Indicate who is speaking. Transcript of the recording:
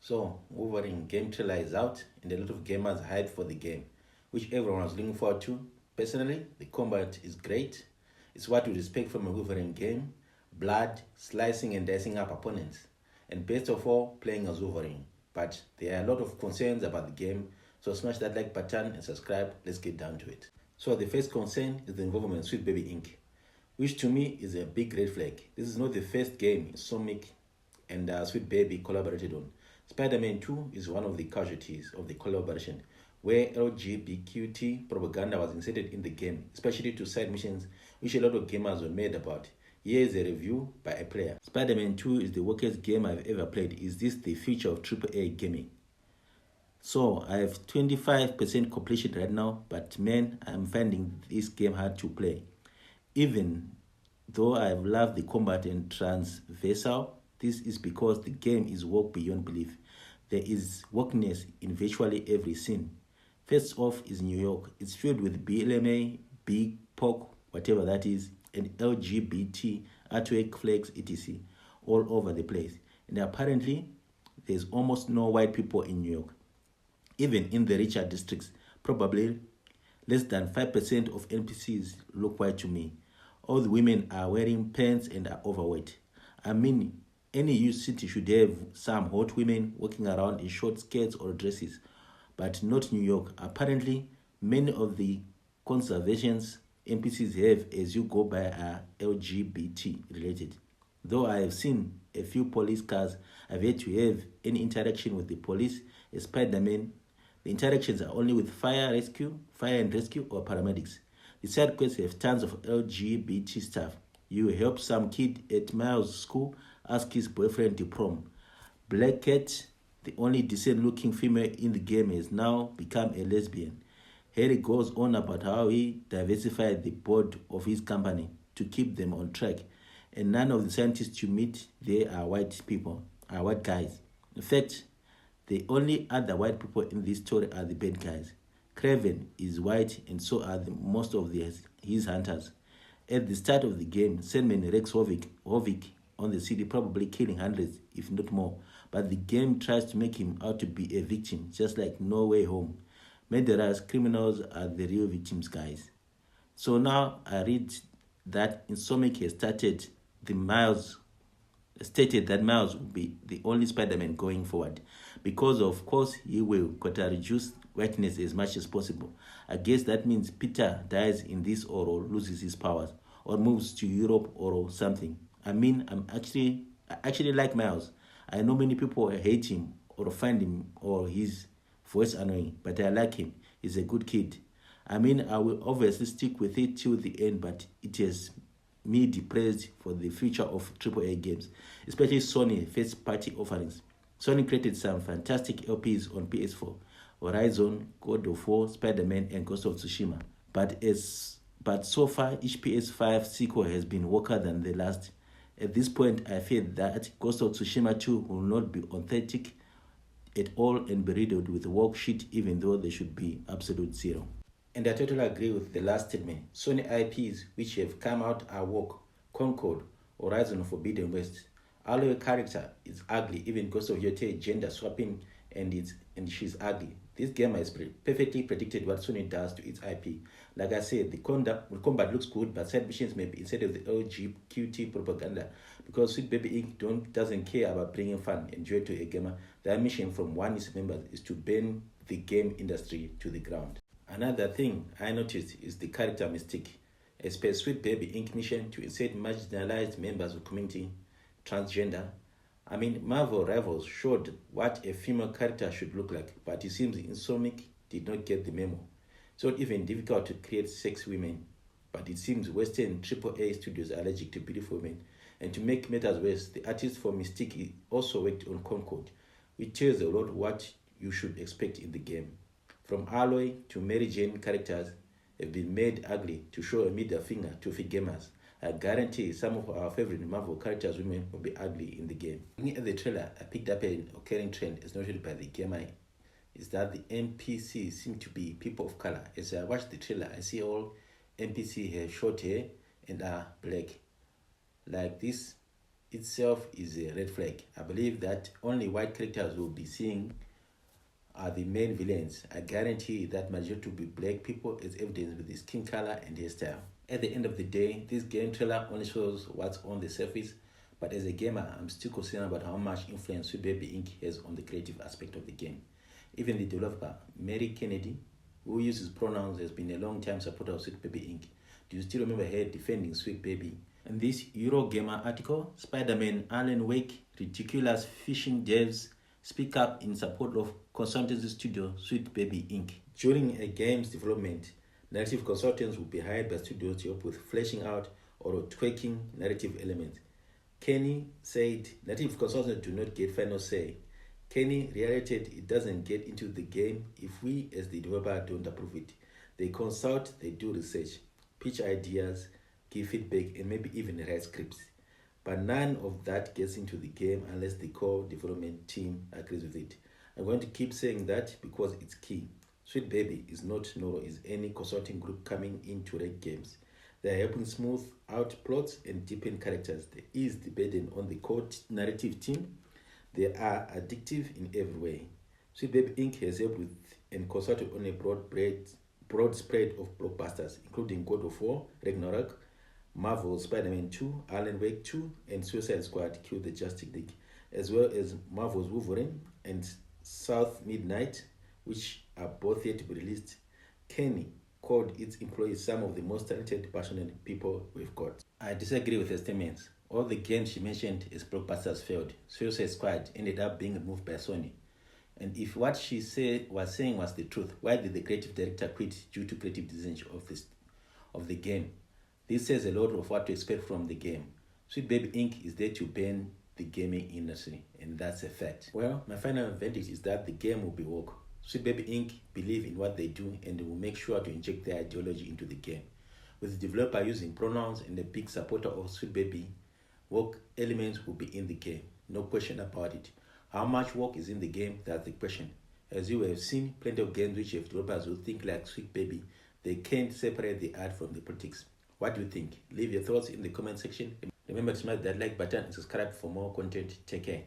Speaker 1: So, Wolverine game trailer is out, and a lot of gamers hyped for the game, which everyone was looking forward to. Personally, the combat is great. It's what you expect from a Wolverine game: blood, slicing and dicing up opponents, and best of all, playing as Wolverine. But there are a lot of concerns about the game, so smash that like button and subscribe. Let's get down to it. So, the first concern is the involvement of Sweet Baby Inc., which to me is a big red flag. This is not the first game Sonic and Sweet Baby collaborated on. Spider-Man 2 is one of the casualties of the collaboration, where LGBTQT propaganda was inserted in the game, especially to side missions, which a lot of gamers were mad about. Here is a review by a player. Spider-Man 2 is the worst game I've ever played. Is this the future of AAA gaming? So I have 25% completion right now, but man, I'm finding this game hard to play. Even though I've loved the combat and transversal, this is because the game is work beyond belief. There is wokeness in virtually every scene. First off is New York. It's filled with BLMA, big pork, whatever that is, and LGBT, artwork, flags, etc. all over the place. And apparently, there's almost no white people in New York. Even in the richer districts, probably less than 5% of NPCs look white to me. All the women are wearing pants and are overweight. I mean, any huge city should have some hot women walking around in short skirts or dresses, but not New York. Apparently, many of the conservations NPCs have as you go by are LGBT related. Though I have seen a few police cars, I've yet to have any interaction with the police. As Spider-Man, the interactions are only with fire and rescue, or paramedics. The side quests have tons of LGBT stuff. You help some kid at Miles' school ask his boyfriend to prom. Black Cat, the only decent looking female in the game, has now become a lesbian. Harry goes on about how he diversified the board of his company to keep them on track, and none of the scientists you meet there are white guys. In fact, the only other white people in this story are the bad guys. Craven is white, and so are most of his hunters. At the start of the game, Sandman wreaks havoc on the city, probably killing hundreds, if not more. But the game tries to make him out to be a victim, just like No Way Home. Murderers, criminals are the real victims, guys. So now I read that Insomniac has stated that Miles will be the only Spider-Man going forward, because of course he will gotta reduce whiteness as much as possible. I guess that means Peter dies in this or loses his powers or moves to Europe or something. I mean, I actually like Miles. I know many people hate him or find him or his voice annoying, but I like him. He's a good kid. I mean, I will obviously stick with it till the end, but it has me depressed for the future of AAA games, especially Sony first-party offerings. Sony created some fantastic LPs on PS4: Horizon, God of War, Spider-Man, and Ghost of Tsushima. But so far, each PS5 sequel has been weaker than the last. At this point, I fear that Ghost of Tsushima 2 will not be authentic at all and be riddled with work shit, even though they should be absolute zero. And I totally agree with the last statement. Sony IPs which have come out are Walk, Concord, Horizon Forbidden West. Aloy character is ugly, even Ghost of Yote gender swapping, and she's ugly. This game has perfectly predicted what Sony does to its IP. Like I said, the combat looks good, but side missions may be instead of the LGBTQT propaganda, because Sweet Baby Inc. doesn't care about bringing fun and joy to a gamer. Their mission from one of its members is to burn the game industry to the ground. Another thing I noticed is the character mystique. As per Sweet Baby Inc. mission to insert marginalized members of community, transgender. I mean, Marvel Rivals showed what a female character should look like, but it seems Insomniac did not get the memo. It's not even difficult to create sex women, but it seems Western AAA studios are allergic to beautiful women. And to make matters worse, the artist for Mystique also worked on Concord, which tells a lot what you should expect in the game. From Aloy to Mary Jane characters have been made ugly to show a middle finger to gamers. I guarantee some of our favorite Marvel characters women will be ugly in the game. Looking at the trailer, I picked up an occurring trend as noted by the gamer is that the NPCs seem to be people of color. As I watch the trailer, I see all NPCs have short hair and are black. Like this itself is a red flag. I believe that only white characters will be seeing are the main villains. I guarantee that majority will be black people, as evidenced with the skin color and hairstyle. At the end of the day, this game trailer only shows what's on the surface, but as a gamer, I'm still concerned about how much influence Sweet Baby Inc. has on the creative aspect of the game. Even the developer, Mary Kennedy, who uses pronouns, has been a long-time supporter of Sweet Baby Inc. Do you still remember her defending Sweet Baby? In this Eurogamer article, Spider-Man Alan Wake, ridiculous phishing devs speak up in support of consultancy studio Sweet Baby Inc. During a game's development, narrative consultants will be hired by studios to help with fleshing out or tweaking narrative elements. Kenny said narrative consultants do not get final say. Kenny reiterated it doesn't get into the game if we as the developer don't approve it. They consult, they do research, pitch ideas, give feedback, and maybe even write scripts. But none of that gets into the game unless the core development team agrees with it. I'm going to keep saying that because it's key. Sweet Baby is not nor is any consulting group coming in to write games. They are helping smooth out plots and deepen characters. There is the burden on the core narrative team. They are addictive in every way. Sweet Baby Inc. has helped with and consulted on a broad spread of blockbusters, including God of War, Ragnarok, Marvel's Spider-Man 2, Alan Wake 2, and Suicide Squad Kill the Justice League, as well as Marvel's Wolverine and South Midnight, which are both yet to be released. Kenny called its employees some of the most talented, passionate people we've got. I disagree with her statements. All the games she mentioned as blockbusters failed. Suicide Squad ended up being removed by Sony. And if what she was saying was the truth, why did the creative director quit due to creative decisions of the game? This says a lot of what to expect from the game. Sweet Baby Inc. is there to ban the gaming industry, and that's a fact. Well, my final verdict is that the game will be woke. Sweet Baby Inc. believe in what they do and they will make sure to inject their ideology into the game. With the developer using pronouns and a big supporter of Sweet Baby, woke elements will be in the game. No question about it. How much work is in the game? That's the question. As you have seen, plenty of games which have developers who think like Sweet Baby. They can't separate the art from the politics. What do you think? Leave your thoughts in the comment section. Remember to smash that like button and subscribe for more content. Take care.